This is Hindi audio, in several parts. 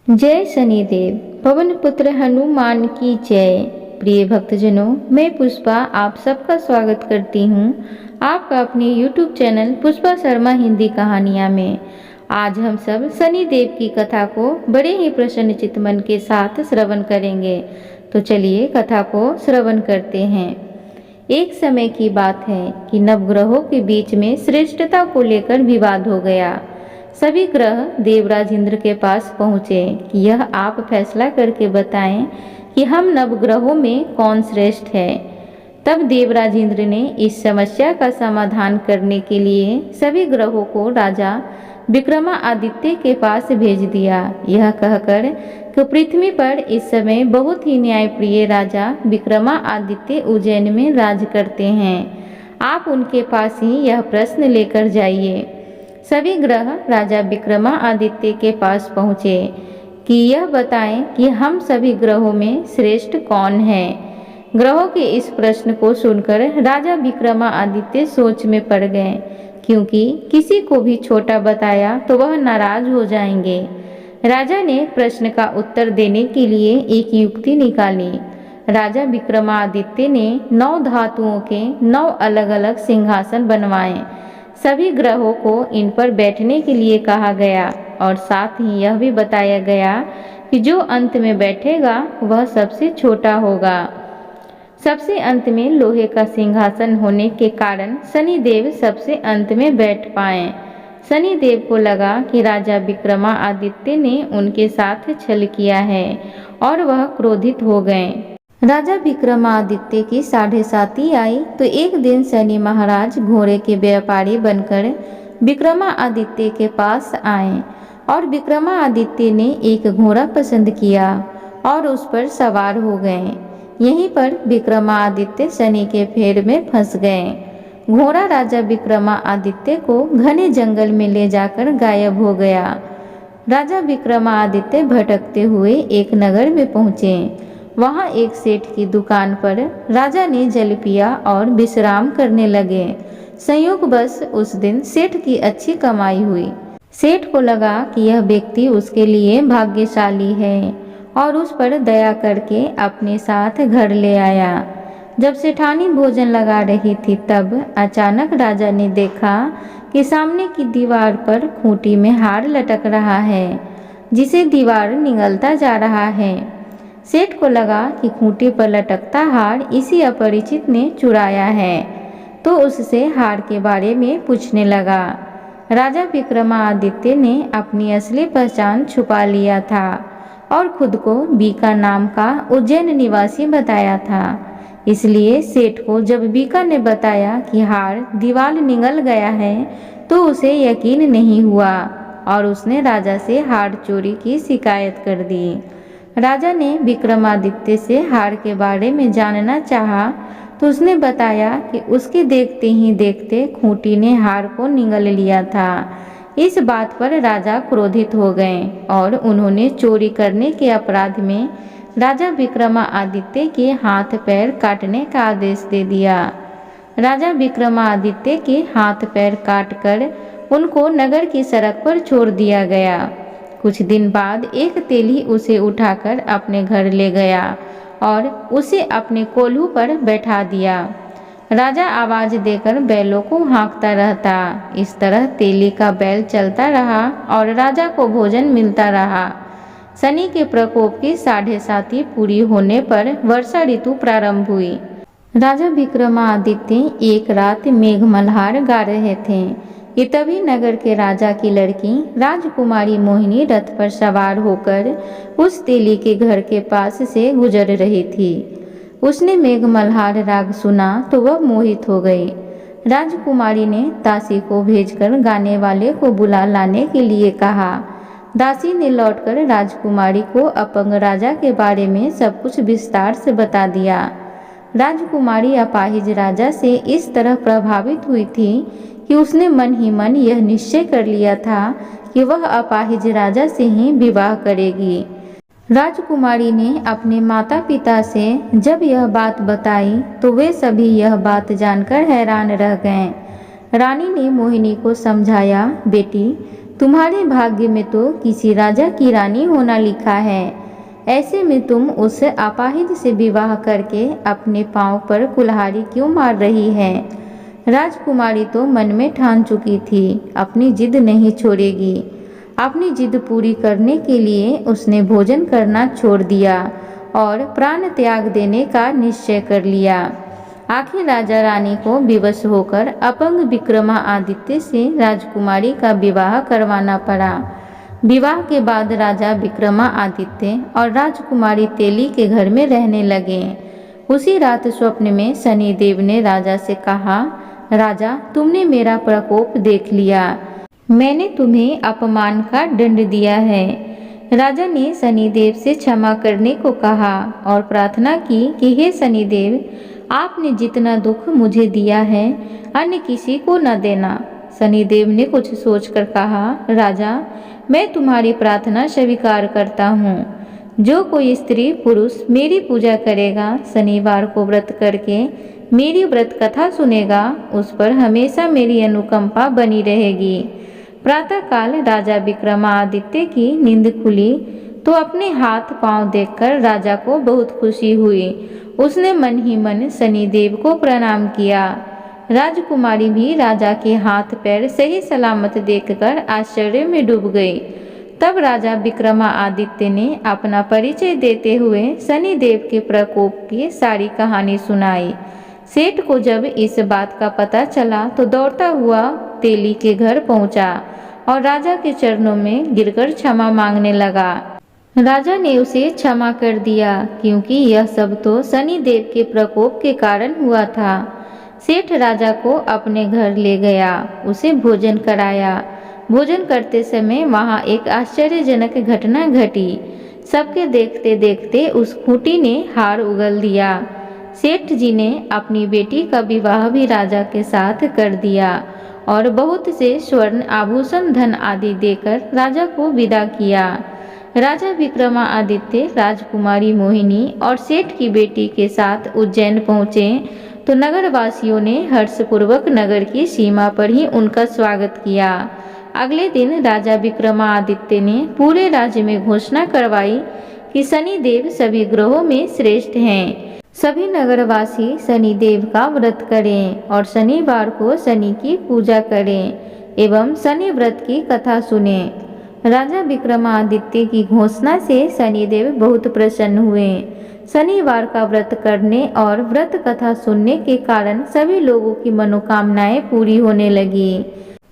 जय शनिदेव। पवन पुत्र हनुमान की जय। प्रिय भक्तजनों, मैं पुष्पा आप सबका स्वागत करती हूँ आपका अपने YouTube चैनल पुष्पा शर्मा हिंदी कहानियाँ में। आज हम सब शनिदेव की कथा को बड़े ही प्रसन्न चित्त मन के साथ श्रवण करेंगे। तो चलिए कथा को श्रवण करते हैं। एक समय की बात है कि नवग्रहों के बीच में श्रेष्ठता को लेकर विवाद हो गया। सभी ग्रह देवराज इंद्र के पास पहुँचे कि यह आप फैसला करके बताएं कि हम नवग्रहों में कौन श्रेष्ठ है। तब देवराज इंद्र ने इस समस्या का समाधान करने के लिए सभी ग्रहों को राजा विक्रमादित्य के पास भेज दिया। यह कहकर कि पृथ्वी पर इस समय बहुत ही न्यायप्रिय राजा विक्रमादित्य उज्जैन में राज करते हैं। आप उनके पास ही यह प्रश्न लेकर जाइए। सभी ग्रह राजा विक्रमादित्य के पास पहुँचे कि यह बताएं कि हम सभी ग्रहों में श्रेष्ठ कौन है। ग्रहों के इस प्रश्न को सुनकर राजा विक्रमादित्य सोच में पड़ गए, क्योंकि किसी को भी छोटा बताया तो वह नाराज हो जाएंगे। राजा ने प्रश्न का उत्तर देने के लिए एक युक्ति निकाली। राजा विक्रमादित्य ने 9 धातुओं के 9 अलग अलग सिंहासन बनवाए। सभी ग्रहों को इन पर बैठने के लिए कहा गया और साथ ही यह भी बताया गया कि जो अंत में बैठेगा वह सबसे छोटा होगा। सबसे अंत में लोहे का सिंहासन होने के कारण शनिदेव सबसे अंत में बैठ पाए। शनिदेव को लगा कि राजा विक्रमादित्य ने उनके साथ छल किया है और वह क्रोधित हो गए। राजा विक्रमादित्य की 7:30 आई तो एक दिन शनि महाराज घोड़े के व्यापारी बनकर विक्रमादित्य के पास आए और विक्रमादित्य ने एक घोड़ा पसंद किया और उस पर सवार हो गए। यहीं पर विक्रमादित्य शनि के फेर में फंस गए। घोड़ा राजा विक्रमादित्य को घने जंगल में ले जाकर गायब हो गया। राजा विक्रमादित्य भटकते हुए एक नगर में पहुँचे। वहाँ एक सेठ की दुकान पर राजा ने जल पिया और विश्राम करने लगे। संयोगवश उस दिन सेठ की अच्छी कमाई हुई। सेठ को लगा कि यह व्यक्ति उसके लिए भाग्यशाली है और उस पर दया करके अपने साथ घर ले आया। जब सेठानी भोजन लगा रही थी तब अचानक राजा ने देखा कि सामने की दीवार पर खूंटी में हार लटक रहा है, जिसे दीवार निगलता जा रहा है। सेठ को लगा कि खूंटी पर लटकता हार इसी अपरिचित ने चुराया है, तो उससे हार के बारे में पूछने लगा। राजा विक्रमादित्य ने अपनी असली पहचान छुपा लिया था और खुद को बीका नाम का उज्जैन निवासी बताया था। इसलिए सेठ को जब बीका ने बताया कि हार दीवार निगल गया है तो उसे यकीन नहीं हुआ और उसने राजा से हार चोरी की शिकायत कर दी। राजा ने विक्रमादित्य से हार के बारे में जानना चाहा तो उसने बताया कि उसके देखते ही देखते खूंटी ने हार को निगल लिया था। इस बात पर राजा क्रोधित हो गए और उन्होंने चोरी करने के अपराध में राजा विक्रमादित्य के हाथ पैर काटने का आदेश दे दिया। राजा विक्रमादित्य के हाथ पैर काटकर उनको नगर की सड़क पर छोड़ दिया गया। कुछ दिन बाद एक तेली उसे उठाकर अपने घर ले गया और उसे अपने कोल्हू पर बैठा दिया। राजा आवाज देकर बैलों को हाँकता रहता। इस तरह तेली का बैल चलता रहा और राजा को भोजन मिलता रहा। शनि के प्रकोप की 7:30 पूरी होने पर वर्षा ऋतु प्रारंभ हुई। राजा विक्रमादित्य एक रात मेघमल्हार गा रहे थे कि तभी नगर के राजा की लड़की राजकुमारी मोहिनी रथ पर सवार होकर उस तेली के घर के पास से गुजर रही थी। उसने मेघमल्हार राग सुना तो वह मोहित हो गई। राजकुमारी ने दासी को भेजकर गाने वाले को बुला लाने के लिए कहा। दासी ने लौटकर राजकुमारी को अपंग राजा के बारे में सब कुछ विस्तार से बता दिया। राजकुमारी अपाहिज राजा से इस तरह प्रभावित हुई थी कि उसने मन ही मन यह निश्चय कर लिया था कि वह अपाहिज राजा से ही विवाह करेगी। राजकुमारी ने अपने माता पिता से जब यह बात बताई तो वे सभी यह बात जानकर हैरान रह गए। रानी ने मोहिनी को समझाया, बेटी तुम्हारे भाग्य में तो किसी राजा की रानी होना लिखा है। ऐसे में तुम उस अपाहिज से विवाह करके अपने पांव पर कुल्हाड़ी क्यों मार रही है? राजकुमारी तो मन में ठान चुकी थी, अपनी जिद नहीं छोड़ेगी। अपनी जिद पूरी करने के लिए उसने भोजन करना छोड़ दिया और प्राण त्याग देने का निश्चय कर लिया। आखिर राजा रानी को विवश होकर अपंग विक्रमादित्य से राजकुमारी का विवाह करवाना पड़ा। विवाह के बाद राजा विक्रमादित्य और राजकुमारी तेली के घर में रहने लगे। उसी रात स्वप्न में शनिदेव ने राजा से कहा, राजा, तुमने मेरा प्रकोप देख लिया। मैंने तुम्हें अपमान का दंड दिया है। राजा ने शनिदेव से क्षमा करने को कहा और प्रार्थना की कि हे शनिदेव, आपने जितना दुख मुझे दिया है अन्य किसी को न देना। शनिदेव ने कुछ सोचकर कहा, राजा, मैं तुम्हारी प्रार्थना स्वीकार करता हूँ। जो कोई स्त्री पुरुष मेरी पूजा करेगा, शनिवार को व्रत करके मेरी व्रत कथा सुनेगा, उस पर हमेशा मेरी अनुकंपा बनी रहेगी। प्रातःकाल राजा विक्रमादित्य की नींद खुली तो अपने हाथ पांव देखकर राजा को बहुत खुशी हुई। उसने मन ही मन शनिदेव को प्रणाम किया। राजकुमारी भी राजा के हाथ पैर सही सलामत देखकर आश्चर्य में डूब गई। तब राजा विक्रमादित्य ने अपना परिचय देते हुए शनिदेव के प्रकोप की सारी कहानी सुनाई। सेठ को जब इस बात का पता चला तो दौड़ता हुआ तेली के घर पहुंचा और राजा के चरणों में गिरकर क्षमा मांगने लगा। राजा ने उसे क्षमा कर दिया क्योंकि यह सब तो शनिदेव के प्रकोप के कारण हुआ था। सेठ राजा को अपने घर ले गया, उसे भोजन कराया। भोजन करते समय वहां एक आश्चर्यजनक घटना घटी। सबके देखते देखते उस खूंटी ने हार उगल दिया। सेठ जी ने अपनी बेटी का विवाह भी राजा के साथ कर दिया और बहुत से स्वर्ण आभूषण धन आदि देकर राजा को विदा किया। राजा विक्रमादित्य राजकुमारी मोहिनी और सेठ की बेटी के साथ उज्जैन पहुँचे तो नगरवासियों ने हर्षपूर्वक नगर की सीमा पर ही उनका स्वागत किया। अगले दिन राजा विक्रमादित्य ने पूरे राज्य में घोषणा करवाई कि शनिदेव सभी ग्रहों में श्रेष्ठ हैं। सभी नगरवासी शनिदेव का व्रत करें और शनिवार को शनि की पूजा करें एवं शनि व्रत की कथा सुनें। राजा विक्रमादित्य की घोषणा से शनिदेव बहुत प्रसन्न हुए। शनिवार का व्रत करने और व्रत कथा सुनने के कारण सभी लोगों की मनोकामनाएं पूरी होने लगी।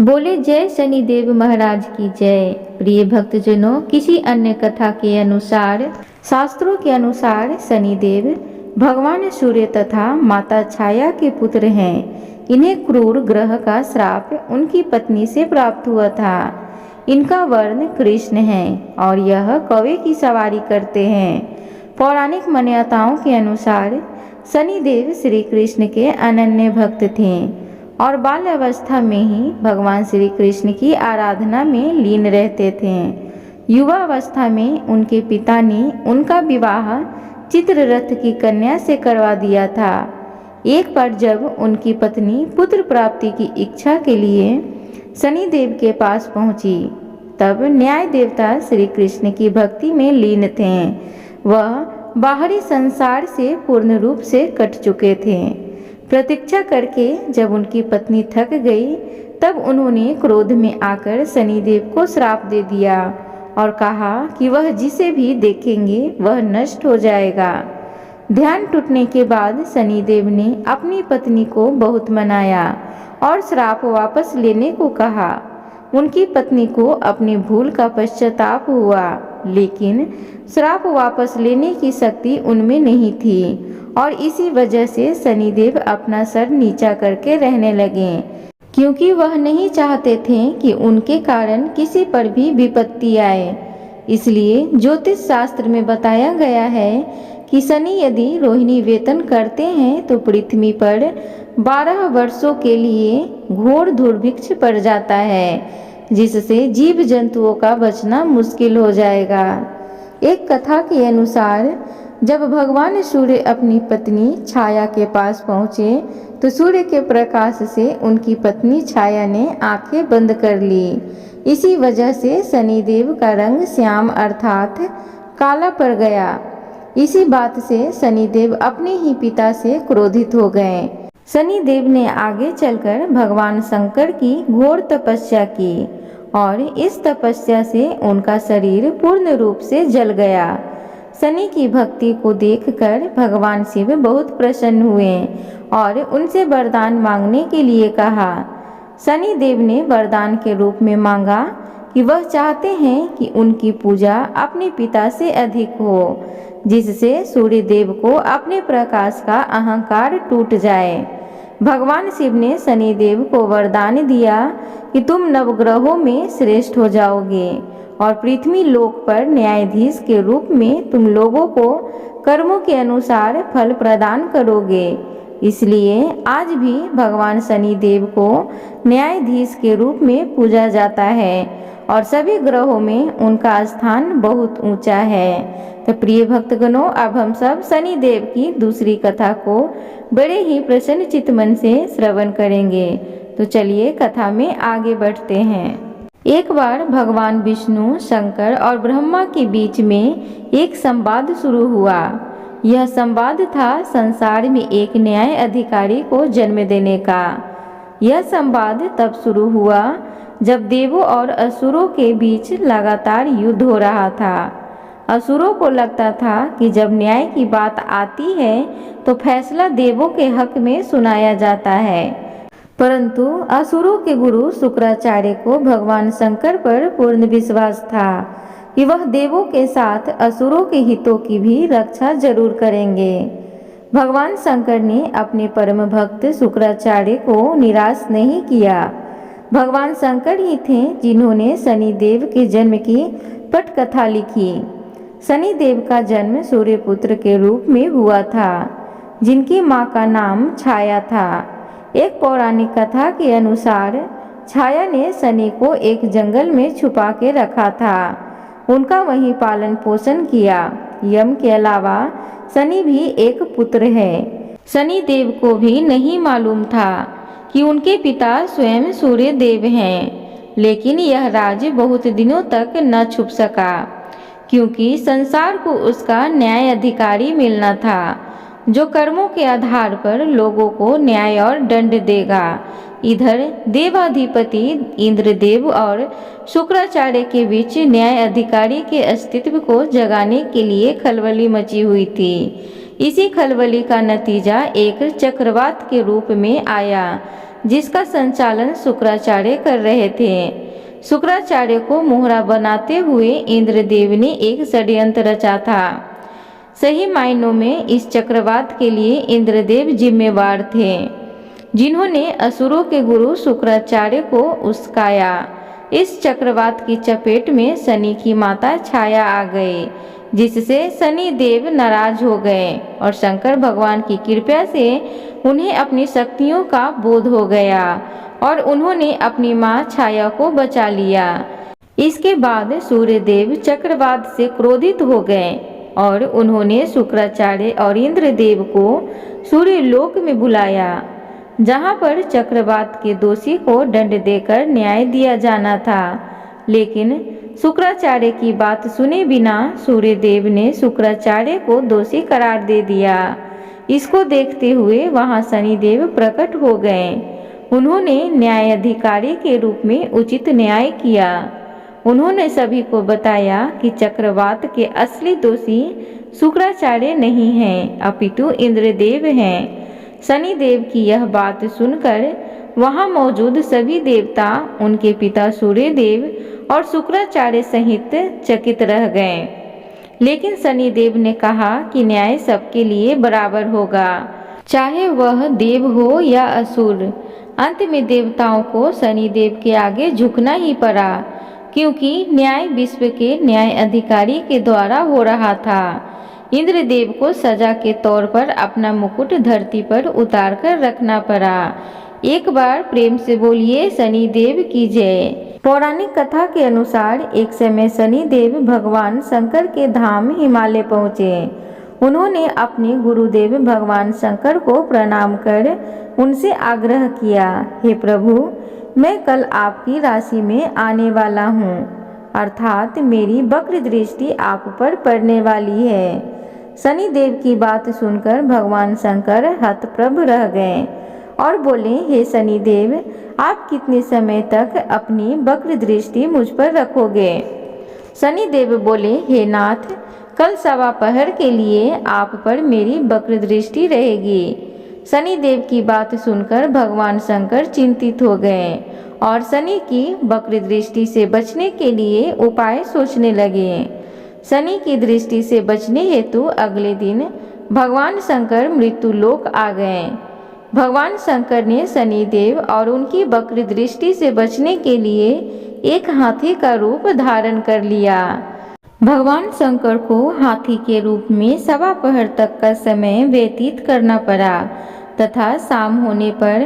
बोले जय शनिदेव महाराज की जय। प्रिय भक्तजनों, किसी अन्य कथा के अनुसार, शास्त्रों के अनुसार शनिदेव भगवान सूर्य तथा माता छाया के पुत्र हैं। इन्हें क्रूर ग्रह का श्राप उनकी पत्नी से प्राप्त हुआ था। इनका वर्ण कृष्ण है और यह कौवे की सवारी करते हैं। पौराणिक मान्यताओं के अनुसार शनिदेव श्री कृष्ण के अनन्य भक्त थे और बाल अवस्था में ही भगवान श्री कृष्ण की आराधना में लीन रहते थे। युवा अवस्था में उनके पिता ने उनका विवाह चित्ररथ की कन्या से करवा दिया था। एक बार जब उनकी पत्नी पुत्र प्राप्ति की इच्छा के लिए शनिदेव के पास पहुंची, तब न्याय देवता श्री कृष्ण की भक्ति में लीन थे। वह बाहरी संसार से पूर्ण रूप से कट चुके थे। प्रतीक्षा करके जब उनकी पत्नी थक गई, तब उन्होंने क्रोध में आकर शनिदेव को श्राप दे दिया और कहा कि वह जिसे भी देखेंगे वह नष्ट हो जाएगा। ध्यान टूटने के बाद शनिदेव ने अपनी पत्नी को बहुत मनाया और श्राप वापस लेने को कहा। उनकी पत्नी को अपनी भूल का पश्चाताप हुआ, लेकिन श्राप वापस लेने की शक्ति उनमें नहीं थी और इसी वजह से शनिदेव अपना सर नीचा करके रहने लगे, क्योंकि वह नहीं चाहते थे कि उनके कारण किसी पर भी विपत्ति आए। इसलिए ज्योतिष शास्त्र में बताया गया है कि शनि यदि रोहिणी वेतन करते हैं तो पृथ्वी पर 12 वर्षों के लिए घोर दुर्भिक्ष पड़ जाता है, जिससे जीव जंतुओं का बचना मुश्किल हो जाएगा। एक कथा के अनुसार जब भगवान सूर्य अपनी पत्नी छाया के पास पहुँचे तो सूर्य के प्रकाश से उनकी पत्नी छाया ने आंखें बंद कर ली। इसी वजह से शनिदेव का रंग श्याम अर्थात काला पड़ गया। इसी बात से शनिदेव अपने ही पिता से क्रोधित हो गए। शनिदेव ने आगे चलकर भगवान शंकर की घोर तपस्या की और इस तपस्या से उनका शरीर पूर्ण रूप से जल गया। शनि की भक्ति को देखकर भगवान शिव बहुत प्रसन्न हुए और उनसे वरदान मांगने के लिए कहा। शनि देव ने वरदान के रूप में मांगा कि वह चाहते हैं कि उनकी पूजा अपने पिता से अधिक हो, जिससे सूर्य देव को अपने प्रकाश का अहंकार टूट जाए। भगवान शिव ने शनि देव को वरदान दिया कि तुम नवग्रहों में श्रेष्ठ हो जाओगे और पृथ्वी लोक पर न्यायाधीश के रूप में तुम लोगों को कर्मों के अनुसार फल प्रदान करोगे। इसलिए आज भी भगवान शनि देव को न्यायाधीश के रूप में पूजा जाता है और सभी ग्रहों में उनका स्थान बहुत ऊंचा है। तो प्रिय भक्तगणों, अब हम सब शनि देव की दूसरी कथा को बड़े ही प्रसन्न चित्त मन से श्रवण करेंगे। तो चलिए कथा में आगे बढ़ते हैं। एक बार भगवान विष्णु, शंकर और ब्रह्मा के बीच में एक संवाद शुरू हुआ। यह संवाद था संसार में एक न्याय अधिकारी को जन्म देने का। यह संवाद तब शुरू हुआ जब देवों और असुरों के बीच लगातार युद्ध हो रहा था। असुरों को लगता था कि जब न्याय की बात आती है तो फैसला देवों के हक में सुनाया जाता है, परंतु असुरों के गुरु शुक्राचार्य को भगवान शंकर पर पूर्ण विश्वास था कि वह देवों के साथ असुरों के हितों की भी रक्षा जरूर करेंगे। भगवान शंकर ने अपने परम भक्त शुक्राचार्य को निराश नहीं किया। भगवान शंकर ही थे जिन्होंने शनि देव के जन्म की पटकथा लिखी। शनि देव का जन्म सूर्यपुत्र के रूप में हुआ था, जिनकी मां का नाम छाया था। एक पौराणिक कथा के अनुसार छाया ने शनि को एक जंगल में छुपा के रखा था। उनका वहीं पालन पोषण किया। यम के अलावा शनि भी एक पुत्र है। शनि देव को भी नहीं मालूम था कि उनके पिता स्वयं सूर्य देव हैं, लेकिन यह राज बहुत दिनों तक न छुप सका, क्योंकि संसार को उसका न्याय अधिकारी मिलना था, जो कर्मों के आधार पर लोगों को न्याय और दंड देगा। इधर देवाधिपति इंद्रदेव और शुक्राचार्य के बीच न्याय अधिकारी के अस्तित्व को जगाने के लिए खलबली मची हुई थी। इसी खलबली का नतीजा एक चक्रवात के रूप में आया, जिसका संचालन शुक्राचार्य कर रहे थे। शुक्राचार्य को मोहरा बनाते हुए इंद्रदेव ने एक षड्यंत्र रचा था। सही मायनों में इस चक्रवात के लिए इंद्रदेव जिम्मेवार थे, जिन्होंने असुरों के गुरु शुक्राचार्य को उस्काया। इस चक्रवात की चपेट में शनि की माता छाया आ गई, जिससे शनि देव नाराज हो गए और शंकर भगवान की कृपा से उन्हें अपनी शक्तियों का बोध हो गया और उन्होंने अपनी मां छाया को बचा लिया। इसके बाद सूर्यदेव चक्रवात से क्रोधित हो गए और उन्होंने शुक्राचार्य और इंद्रदेव को सूर्य लोक में बुलाया, जहां पर चक्रवात के दोषी को दंड देकर न्याय दिया जाना था। लेकिन शुक्राचार्य की बात सुने बिना सूर्यदेव ने शुक्राचार्य को दोषी करार दे दिया। इसको देखते हुए वहां शनिदेव प्रकट हो गए। उन्होंने न्यायाधिकारी के रूप में उचित न्याय किया। उन्होंने सभी को बताया कि चक्रवात के असली दोषी शुक्राचार्य नहीं हैं, अपितु इंद्रदेव हैं। शनिदेव की यह बात सुनकर वहां मौजूद सभी देवता, उनके पिता सूर्यदेव और शुक्राचार्य सहित चकित रह गए। लेकिन शनिदेव ने कहा कि न्याय सबके लिए बराबर होगा, चाहे वह देव हो या असुर। अंत में देवताओं को शनिदेव के आगे झुकना ही पड़ा, क्योंकि न्याय विश्व के न्याय अधिकारी के द्वारा हो रहा था। इंद्रदेव को सजा के तौर पर अपना मुकुट धरती पर उतार कर रखना पड़ा। एक बार प्रेम से बोलिए शनिदेव की जय। पौराणिक कथा के अनुसार एक समय शनिदेव भगवान शंकर के धाम हिमालय पहुँचे। उन्होंने अपने गुरुदेव भगवान शंकर को प्रणाम कर उनसे आग्रह किया, हे प्रभु, मैं कल आपकी राशि में आने वाला हूँ, अर्थात मेरी वक्र दृष्टि आप पर पड़ने वाली है। शनिदेव की बात सुनकर भगवान शंकर हतप्रभ रह गए और बोले, हे शनिदेव, आप कितने समय तक अपनी वक्र दृष्टि मुझ पर रखोगे? शनिदेव बोले, हे नाथ, कल सवा पहर के लिए आप पर मेरी वक्र दृष्टि रहेगी। शनिदेव की बात सुनकर भगवान शंकर चिंतित हो गए और शनि की वक्र दृष्टि से बचने के लिए उपाय सोचने लगे। शनि की दृष्टि से बचने हेतु अगले दिन भगवान शंकर मृत्यु लोक आ गए। भगवान शंकर ने शनिदेव और उनकी वक्र दृष्टि से बचने के लिए एक हाथी का रूप धारण कर लिया। भगवान शंकर को हाथी के रूप में सवा पहर तक का समय व्यतीत करना पड़ा तथा शाम होने पर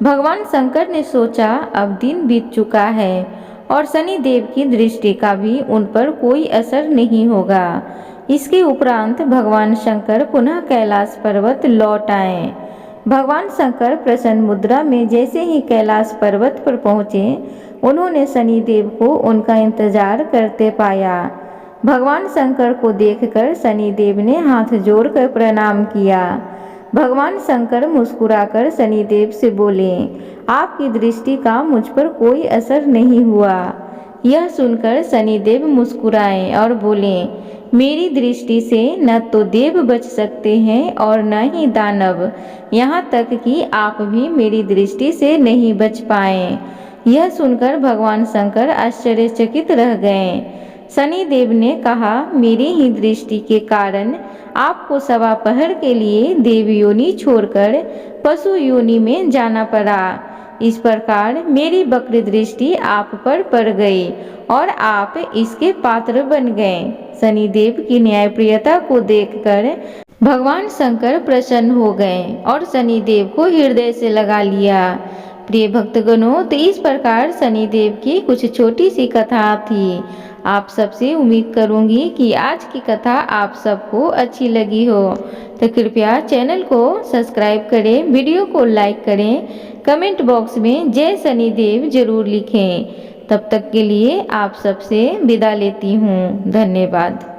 भगवान शंकर ने सोचा, अब दिन बीत चुका है और शनिदेव की दृष्टि का भी उन पर कोई असर नहीं होगा। इसके उपरांत भगवान शंकर पुनः कैलाश पर्वत लौट आए। भगवान शंकर प्रसन्न मुद्रा में जैसे ही कैलाश पर्वत पर पहुँचे, उन्होंने शनिदेव को उनका इंतजार करते पाया। भगवान शंकर को देखकर शनिदेव ने हाथ जोड़कर प्रणाम किया। भगवान शंकर मुस्कुराकर शनिदेव से बोले, आपकी दृष्टि का मुझ पर कोई असर नहीं हुआ। यह सुनकर शनिदेव मुस्कुराए और बोले, मेरी दृष्टि से न तो देव बच सकते हैं और न ही दानव, यहाँ तक कि आप भी मेरी दृष्टि से नहीं बच पाए। यह सुनकर भगवान शंकर आश्चर्यचकित रह गए। शनिदेव ने कहा, मेरी ही दृष्टि के कारण आपको सवा पहर के लिए देव योनि छोड़कर पशु योनि में जाना पड़ा। इस प्रकार मेरी वक्र दृष्टि आप पर पड़ गई और आप इसके पात्र बन गए। शनिदेव की न्यायप्रियता को देखकर भगवान शंकर प्रसन्न हो गए और शनिदेव को हृदय से लगा लिया। प्रिय भक्तगणों, तो इस प्रकार शनिदेव की कुछ छोटी सी कथा थी। आप सबसे उम्मीद करूंगी कि आज की कथा आप सबको अच्छी लगी हो, तो कृपया चैनल को सब्सक्राइब करें, वीडियो को लाइक करें, कमेंट बॉक्स में जय शनिदेव जरूर लिखें। तब तक के लिए आप सबसे विदा लेती हूँ। धन्यवाद।